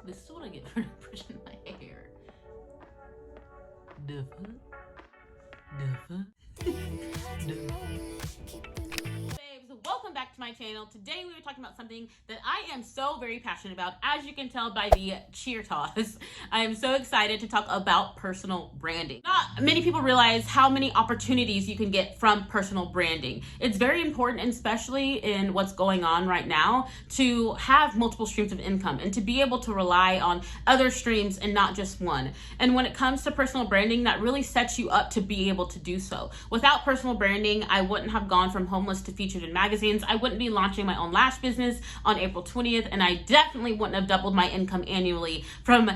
This is what I get for not brushing my hair. The Babes, welcome back to my channel. Today we were talking about something that I am so very passionate about. As you can tell by the cheer toss, I am so excited to talk about personal branding. Not many people realize how many opportunities you can get from personal branding. It's very important, and especially in what's going on right now, to have multiple streams of income and to be able to rely on other streams and not just one. And when it comes to personal branding, that really sets you up to be able to do so. Without personal branding, I wouldn't have gone from homeless to featured in magazines. I wouldn't be launching my own lash business on April 20th, and I definitely wouldn't have doubled my income annually from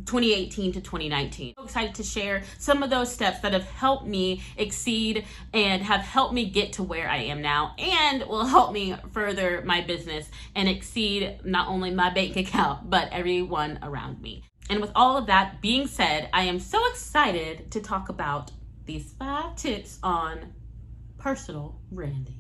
2018 to 2019. I'm so excited to share some of those steps that have helped me exceed and have helped me get to where I am now, and will help me further my business and exceed not only my bank account, but everyone around me. And with all of that being said, I am so excited to talk about these 5 tips on personal branding.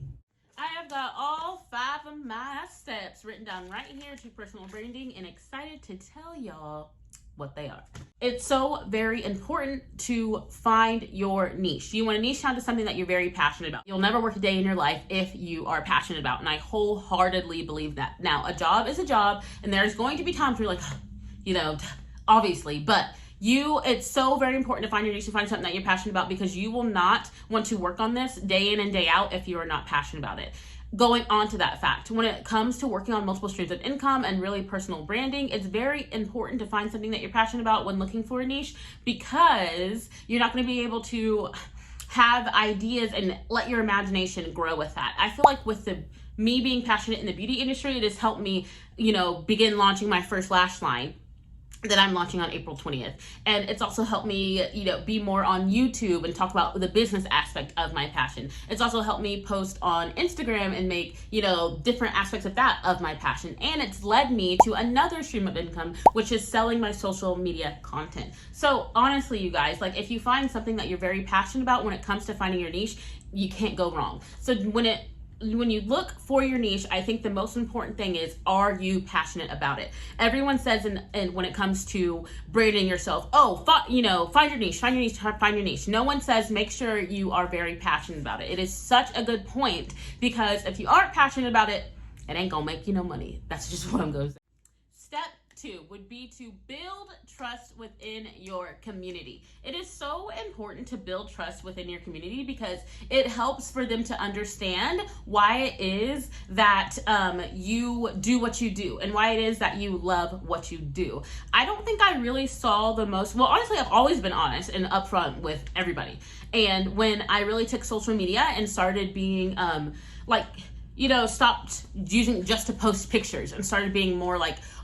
I have got all 5 of my steps written down right here to personal branding, and excited to tell y'all what they are. It's so very important to find your niche. You want to niche down to something that you're very passionate about. You'll never work a day in your life if you are passionate about, and I wholeheartedly believe that. Now, a job is a job, and there's going to be times where you're like, obviously, but it's so very important to find your niche and find something that you're passionate about, because you will not want to work on this day in and day out if you are not passionate about it. Going on to that fact, when it comes to working on multiple streams of income and really personal branding, it's very important to find something that you're passionate about when looking for a niche, because you're not going to be able to have ideas and let your imagination grow with that. I feel like with me being passionate in the beauty industry, it has helped me, begin launching my first lash line that I'm launching on April 20th. And it's also helped me, be more on YouTube and talk about the business aspect of my passion. It's also helped me post on Instagram and make, different aspects of that of my passion. And it's led me to another stream of income, which is selling my social media content. So honestly, you guys, if you find something that you're very passionate about when it comes to finding your niche, you can't go wrong. So when you look for your niche, I think the most important thing is, are you passionate about it? Everyone says when it comes to branding yourself, find your niche, find your niche. No one says make sure you are very passionate about it. It is such a good point, because if you aren't passionate about it, it ain't gonna make you no money. That's just what I'm gonna say. Step 2 would be to build trust within your community. It is so important to build trust within your community, because it helps for them to understand why it is that you do what you do, and why it is that you love what you do. I don't think I really saw honestly, I've always been honest and upfront with everybody. And when I really took social media and started being stopped using just to post pictures and started being more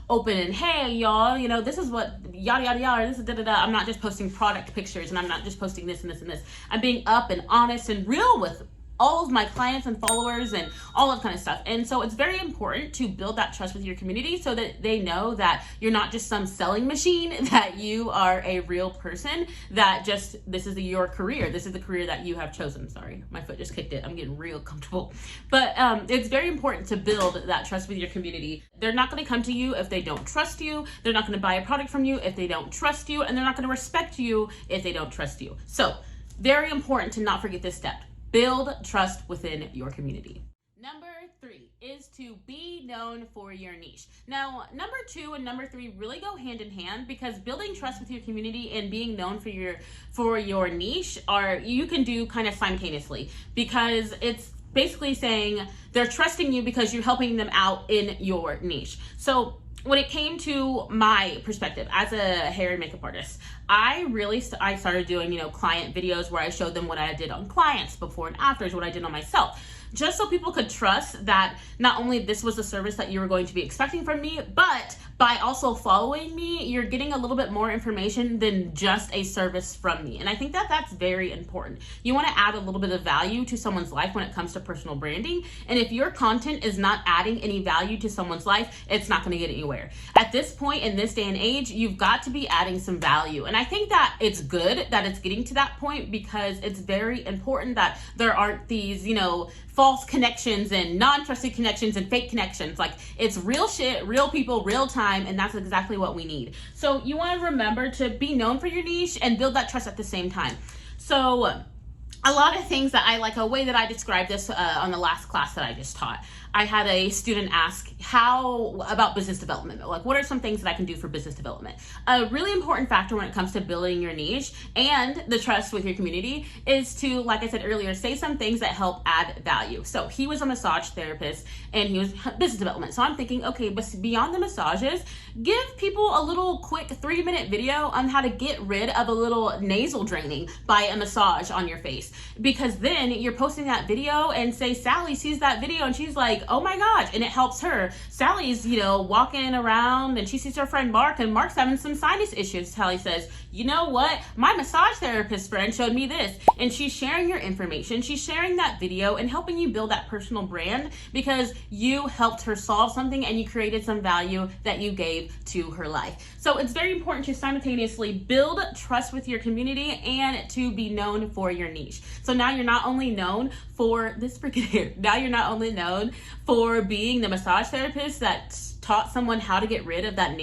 open and, hey y'all, this is what yada yada yada, this is da da da. I'm not just posting product pictures, and I'm not just posting this and this and this. I'm being up and honest and real with all of my clients and followers and all that kind of stuff. And so it's very important to build that trust with your community, so that they know that you're not just some selling machine, that you are a real person, that this is your career. This is the career that you have chosen. Sorry, my foot just kicked it. I'm getting real comfortable. But it's very important to build that trust with your community. They're not going to come to you if they don't trust you. They're not going to buy a product from you if they don't trust you. And they're not going to respect you if they don't trust you. So very important to not forget this step. Build trust within your community. Number 3 is to be known for your niche. Now, number 2 and number 3 really go hand in hand, because building trust with your community and being known for your niche you can do kind of simultaneously, because it's basically saying they're trusting you because you're helping them out in your niche. So when it came to my perspective as a hair and makeup artist, I started doing, client videos where I showed them what I did on clients before and afters, what I did on myself, just so people could trust that not only this was the service that you were going to be expecting from me, but by also following me, you're getting a little bit more information than just a service from me. And I think that that's very important. You want to add a little bit of value to someone's life when it comes to personal branding. And if your content is not adding any value to someone's life, it's not going to get anywhere. At this point in this day and age, you've got to be adding some value. And I think that it's good that it's getting to that point, because it's very important that there aren't these, false connections and non-trusted connections and fake connections. Like, it's real shit, real people, real time, and that's exactly what we need. So you want to remember to be known for your niche and build that trust at the same time. So a lot of things that I like, a way that I described this on the last class that I just taught, I had a student ask, how about business development? Like, what are some things that I can do for business development? A really important factor when it comes to building your niche and the trust with your community is to, like I said earlier, say some things that help add value. So he was a massage therapist and he was business development. So I'm thinking, okay, but beyond the massages, give people a little quick 3-minute video on how to get rid of a little nasal draining by a massage on your face. Because then you're posting that video and say Sally sees that video and she's like, oh my gosh, and it helps her. Sally's, walking around and she sees her friend Mark, and Mark's having some sinus issues. Sally says, you know what? My massage therapist friend showed me this. And she's sharing your information. She's sharing that video and helping you build that personal brand because you helped her solve something and you created some value that you gave to her life. So it's very important to simultaneously build trust with your community and to be known for your niche. So now you're not only known for this freaking hair, now you're not only known for being the massage therapist that taught someone how to get rid of that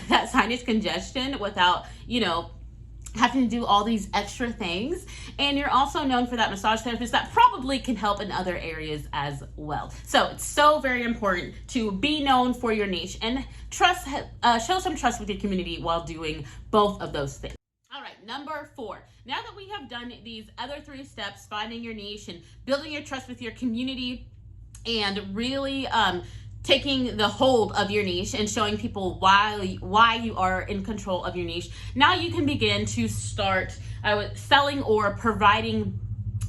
that sinus congestion without, having to do all these extra things. And you're also known for that massage therapist that probably can help in other areas as well. So it's so very important to be known for your niche and trust, show some trust with your community while doing both of those things. All right, number 4. Now that we have done these other 3 steps, finding your niche and building your trust with your community and really taking the hold of your niche and showing people why you are in control of your niche, now you can begin to start selling or providing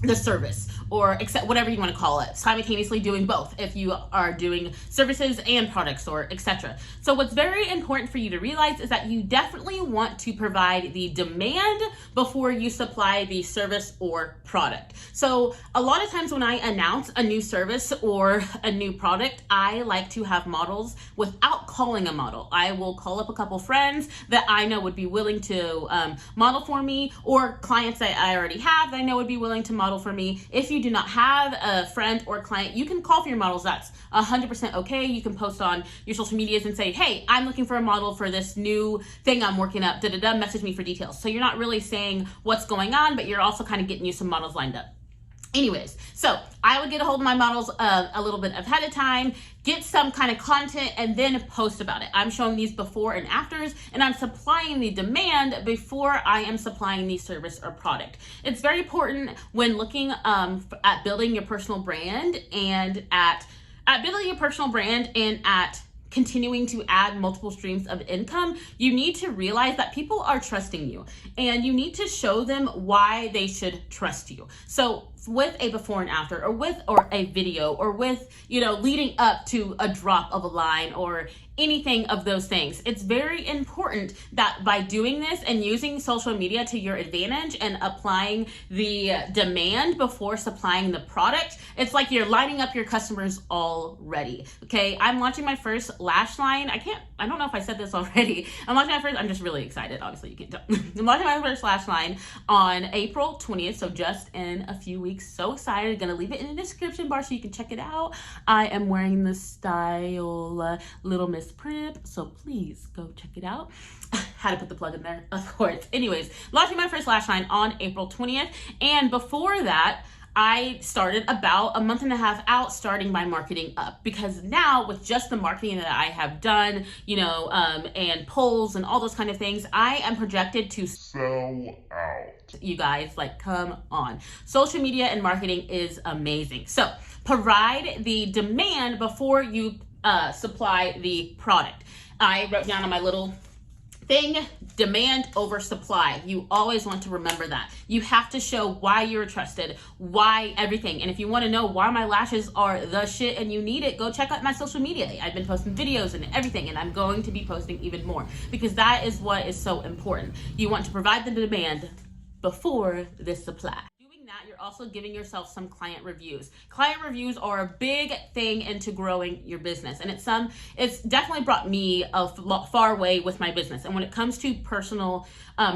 the service, or accept whatever you want to call it, simultaneously doing both if you are doing services and products or etc. So what's very important for you to realize is that you definitely want to provide the demand before you supply the service or product. So a lot of times when I announce a new service or a new product, I like to have models without calling a model. I will call up a couple friends that I know would be willing to model for me, or clients that I already have that I know would be willing to model for me. If you do not have a friend or client, you can call for your models. That's 100% okay. You can post on your social medias and say, hey, I'm looking for a model for this new thing I'm working up, message me for details. So you're not really saying what's going on, but you're also kind of getting you some models lined up. Anyways, so I would get a hold of my models a little bit ahead of time, get some kind of content, and then post about it. I'm showing these before and afters, and I'm supplying the demand before I am supplying the service or product. It's very important when looking at building your personal brand and at building your personal brand and at continuing to add multiple streams of income. You need to realize that people are trusting you and you need to show them why they should trust you. So with a before and after, or a video, or with, leading up to a drop of a line or anything of those things, it's very important that by doing this and using social media to your advantage and applying the demand before supplying the product, it's like you're lining up your customers already. Okay, I'm launching my first lash line. I don't know if I said this already. I'm just really excited. Obviously you can tell. I'm launching my first lash line on April 20th. So just in a few weeks. So excited. Gonna leave it in the description bar so you can check it out. I am wearing the style Little Miss Prep, so please go check it out. Had to put the plug in there, of course. Anyways, launching my first lash line on April 20th. And before that, I started about a month and a half out starting my marketing up, because now with just the marketing that I have done, and polls and all those kind of things, I am projected to sell out. You guys, like, come on. Social media and marketing is amazing. So provide the demand before you supply the product. I wrote down on my little thing, demand over supply. You always want to remember that. You have to show why you're trusted, why everything. And if you want to know why my lashes are the shit and you need it, go check out my social media. I've been posting videos and everything, and I'm going to be posting even more, because that is what is so important. You want to provide the demand before the supply. You're also giving yourself some client reviews. Client reviews are a big thing into growing your business, and it's definitely brought me a far way with my business. And when it comes to personal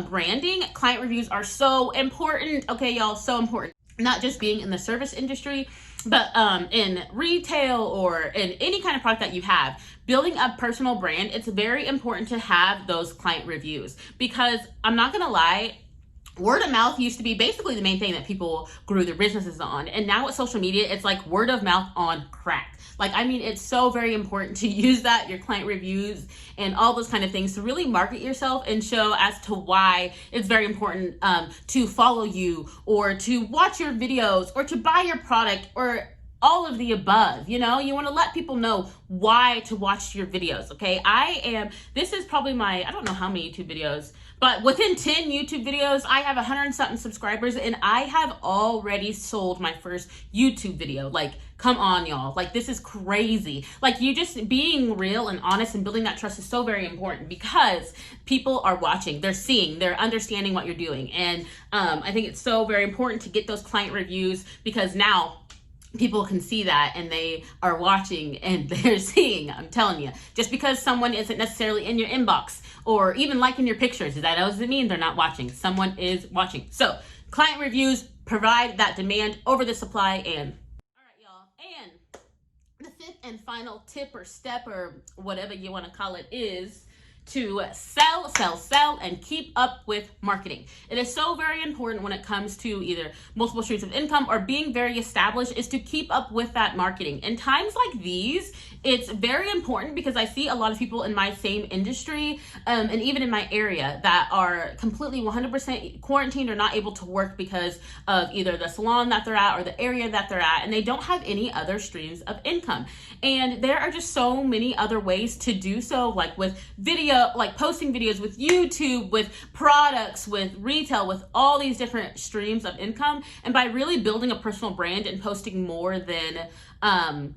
branding, client reviews are so important. Okay, y'all, so important. not just being in the service industry, but in retail or in any kind of product that you have, building a personal brand, it's very important to have those client reviews, because I'm not gonna lie, word of mouth used to be basically the main thing that people grew their businesses on. And now with social media, it's like word of mouth on crack. Like, I mean, it's so very important to use that, your client reviews and all those kind of things, to really market yourself and show as to why it's very important to follow you, or to watch your videos, or to buy your product, or all of the above. You know, you want to let people know why to watch your videos. Okay, this is probably my, I don't know how many YouTube videos, but within 10 YouTube videos, I have 100 and something subscribers, and I have already sold my first YouTube video. Like, come on, y'all. Like, this is crazy. Like, you just being real and honest and building that trust is so very important, because people are watching, they're seeing, they're understanding what you're doing. And I think it's so very important to get those client reviews, because now people can see that and they are watching and they're seeing. I'm telling you, just because someone isn't necessarily in your inbox or even liking your pictures, that doesn't mean they're not watching. Someone is watching. So client reviews provide that demand over the supply. And all right, y'all, and the fifth and final tip or step or whatever you want to call it is to sell, and keep up with marketing. It is so very important when it comes to either multiple streams of income or being very established, is to keep up with that marketing. In times like these, it's very important, because I see a lot of people in my same industry and even in my area that are completely 100% quarantined or not able to work because of either the salon that they're at or the area that they're at, and they don't have any other streams of income. And there are just so many other ways to do so, like with video, like posting videos, with YouTube, with products, with retail, with all these different streams of income. And by really building a personal brand and posting more than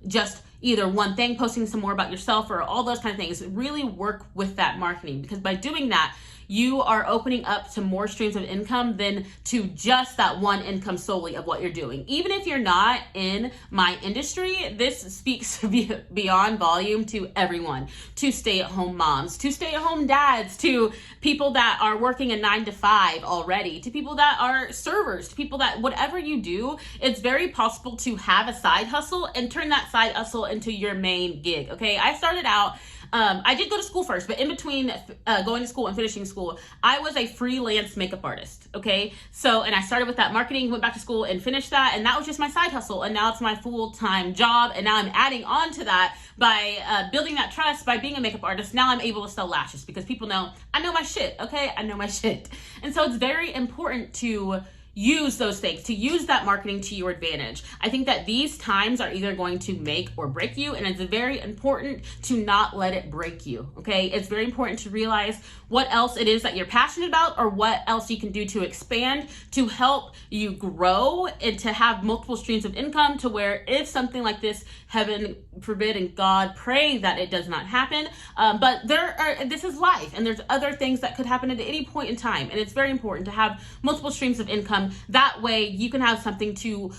just either one thing, posting some more about yourself or all those kind of things, really work with that marketing, because by doing that, you are opening up to more streams of income than to just that one income solely of what you're doing. Even if you're not in my industry, this speaks beyond volume to everyone, to stay-at-home moms, to stay-at-home dads, to people that are working a 9-to-5 already, to people that are servers, to people that, whatever you do, it's very possible to have a side hustle and turn that side hustle into your main gig. Okay, I started out, I did go to school first, but in between going to school and finishing school, I was a freelance makeup artist. Okay, so, and I started with that marketing, went back to school and finished that, and that was just my side hustle, and now it's my full-time job. And now I'm adding on to that by building that trust by being a makeup artist. Now I'm able to sell lashes, because people know I know my shit. Okay, I know my shit. And so it's very important to use those things, to use that marketing to your advantage. I think that these times are either going to make or break you, and it's very important to not let it break you. Okay, it's very important to realize what else it is that you're passionate about, or what else you can do to expand, to help you grow and to have multiple streams of income, to where if something like this, heaven forbid and God pray that it does not happen, but this is life, and there's other things that could happen at any point in time, and it's very important to have multiple streams of income. That way you can have something to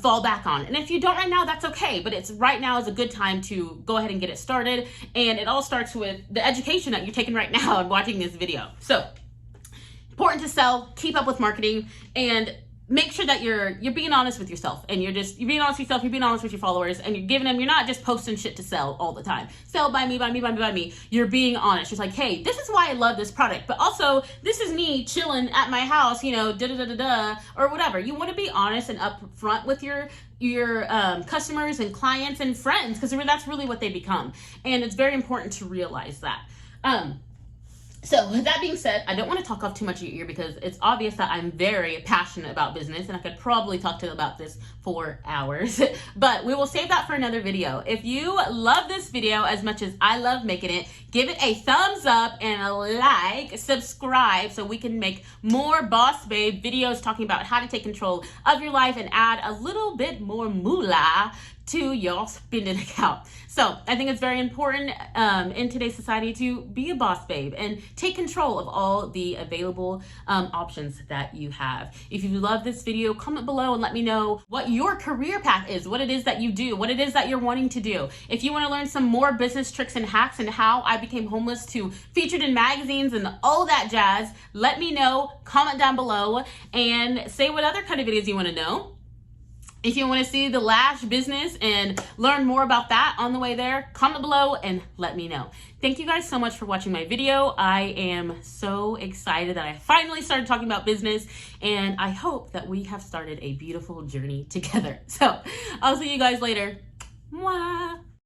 fall back on. And if you don't right now, that's okay, but it's right now is a good time to go ahead and get it started. And it all starts with the education that you're taking right now and watching this video. So important to sell, keep up with marketing, and make sure that you're being honest with yourself, and you're being honest with yourself, you're being honest with your followers, and you're giving them, you're not just posting shit to sell all the time. Sell, buy me, buy me, buy me, buy me. You're being honest. You're like, hey, this is why I love this product, but also this is me chilling at my house, you know, or whatever. You want to be honest and upfront with your customers and clients and friends, because that's really what they become. And it's very important to realize that. So with that being said, I don't want to talk off too much of your ear, because it's obvious that I'm very passionate about business, and I could probably talk to you about this for hours, but we will save that for another video. If you love this video as much as I love making it, give it a thumbs up and a like, subscribe, so we can make more Boss Babe videos talking about how to take control of your life and add a little bit more moolah to your spending account. So I think it's very important in today's society to be a boss babe and take control of all the available options that you have. If you love this video, comment below and let me know what your career path is, what it is that you do, what it is that you're wanting to do. If you want to learn some more business tricks and hacks and how I became homeless to featured in magazines and all that jazz, let me know, comment down below, and say what other kind of videos you want to know. If you want to see the lash business and learn more about that on the way there, comment below and let me know. Thank you guys so much for watching my video. I am so excited that I finally started talking about business, and I hope that we have started a beautiful journey together. So I'll see you guys later. Mwah.